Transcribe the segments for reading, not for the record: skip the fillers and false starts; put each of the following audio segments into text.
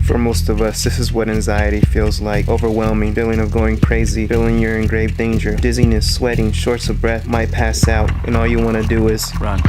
For most of us, this is what anxiety feels like. Overwhelming, feeling of going crazy, feeling you're in grave danger, dizziness, sweating, shorts of breath, might pass out, and all you want to do is run.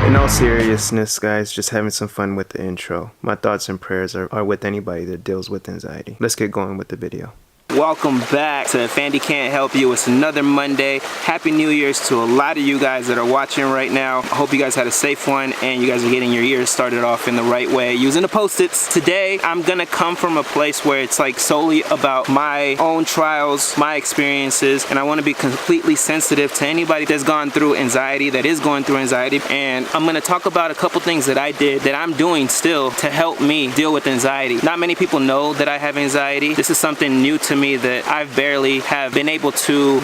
In all seriousness, guys, just having some fun with the intro. My thoughts and prayers are with anybody that deals with anxiety. Let's get going with the video. Welcome back to If Andy Can't Help You. It's another Monday. Happy New Year's to a lot of you guys that are watching right now. I hope you guys had a safe one and you guys are getting your year started off in the right way using the Post-its. Today, I'm gonna come from a place where it's like solely about my own trials, my experiences, and I wanna be completely sensitive to anybody that's gone through anxiety, that is going through anxiety, and I'm gonna talk about a couple things that I did, that I'm doing still to help me deal with anxiety. Not many people know that I have anxiety. This is something new to me that I've barely have been able to.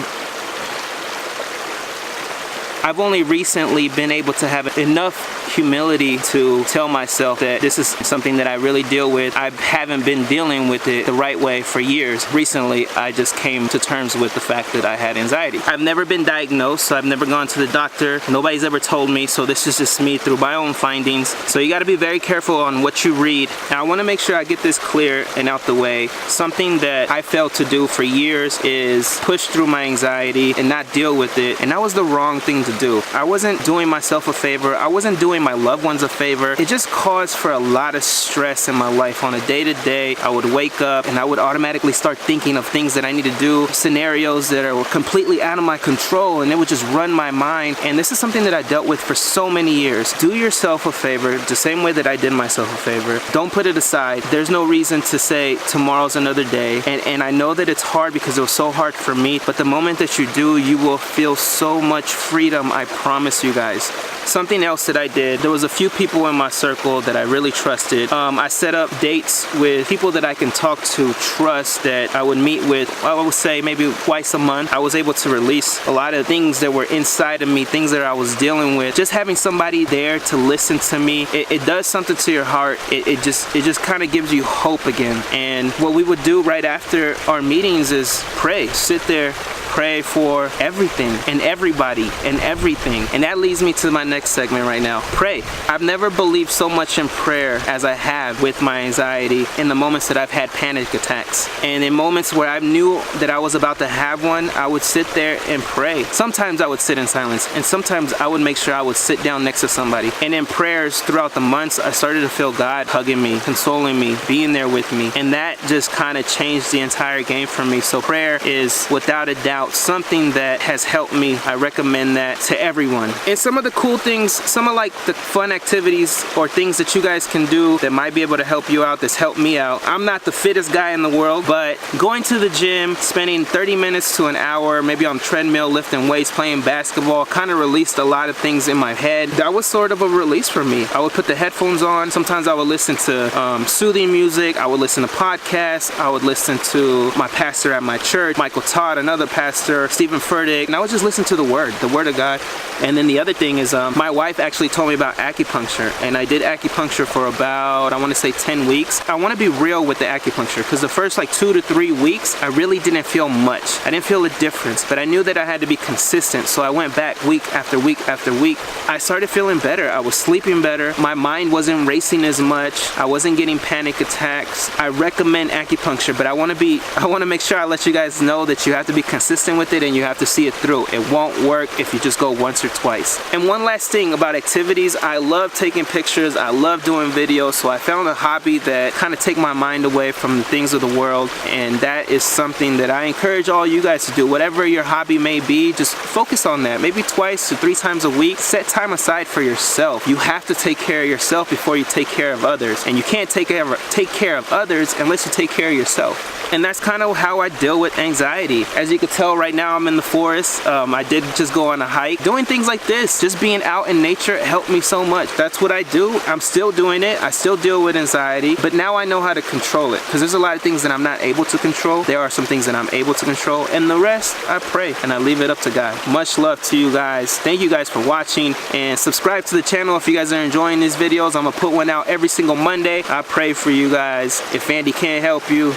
I've only recently been able to have enough humility to tell myself that this is something that I really deal with. I haven't been dealing with it the right way for years. Recently, I just came to terms with the fact that I had anxiety. I've never been diagnosed, so I've never gone to the doctor. Nobody's ever told me, so this is just me through my own findings. So you gotta be very careful on what you read. And I wanna make sure I get this clear and out the way. Something that I failed to do for years is push through my anxiety and not deal with it. And that was the wrong thing to do. I wasn't doing myself a favor. I wasn't doing my loved ones a favor. It just caused for a lot of stress in my life. On a day-to-day, I would wake up and I would automatically start thinking of things that I need to do, scenarios that are completely out of my control, and it would just run my mind. And this is something that I dealt with for so many years. Do yourself a favor, the same way that I did myself a favor. Don't put it aside. There's no reason to say tomorrow's another day. And I know that it's hard because it was so hard for me, but the moment that you do, you will feel so much freedom, I promise you guys. Something else that I did, there was a few people in my circle that I really trusted. I set up dates with people that I can talk to, trust, that I would meet with, I would say maybe twice a month. I was able to release a lot of things that were inside of me, things that I was dealing with. Just having somebody there to listen to me, it does something to your heart. It just kind of gives you hope again. And what we would do right after our meetings is pray. Sit there, pray for everything and everybody and everything. And that leads me to my next segment right now. Pray. I've never believed so much in prayer as I have with my anxiety in the moments that I've had panic attacks. And in moments where I knew that I was about to have one, I would sit there and pray. Sometimes I would sit in silence, and sometimes I would make sure I would sit down next to somebody. And in prayers throughout the months, I started to feel God hugging me, consoling me, being there with me. And that just kind of changed the entire game for me. So prayer is without a doubt something that has helped me. I recommend that to everyone. And some of the cool things, some of like the fun activities or things that you guys can do that might be able to help you out, that's helped me out. I'm not the fittest guy in the world, but going to the gym, spending 30 minutes to an hour, maybe on treadmill, lifting weights, playing basketball, kind of released a lot of things in my head. That was sort of a release for me. I would put the headphones on. Sometimes I would listen to soothing music. I would listen to podcasts. I would listen to my pastor at my church, Michael Todd, another pastor, Stephen Furtick, and I would just listen to the word of God. And then the other thing is my wife actually told me about acupuncture, and I did acupuncture for about, I want to say 10 weeks. I want to be real with the acupuncture because the first like 2 to 3 weeks, I really didn't feel much. I didn't feel a difference, but I knew that I had to be consistent. So I went back week after week after week. I started feeling better. I was sleeping better. My mind wasn't racing as much. I wasn't getting panic attacks. I recommend acupuncture, but I want to make sure I let you guys know that you have to be consistent with it and you have to see it through. It won't work if you just go once or twice. And one last thing about activities, I love taking pictures. I love doing videos. So I found a hobby that kind of take my mind away from the things of the world. And that is something that I encourage all you guys to do. Whatever your hobby may be, just focus on that. Maybe 2 to 3 times a week. Set time aside for yourself. You have to take care of yourself before you take care of others. And you can't take care of others unless you take care of yourself. And that's kind of how I deal with anxiety. As you can tell right now, I'm in the forest. I did just go on a hike. Doing things like this, just being out in nature, helped me so much. That's what I do. I'm still doing it. I still deal with anxiety, but now I know how to control it, because there's a lot of things that I'm not able to control. There are some things that I'm able to control, and the rest I pray and I leave it up to God. Much love to you guys. Thank you guys for watching, and subscribe to the channel if you guys are enjoying these videos. I'm gonna put one out every single Monday. I pray for you guys. If Andy can't help you,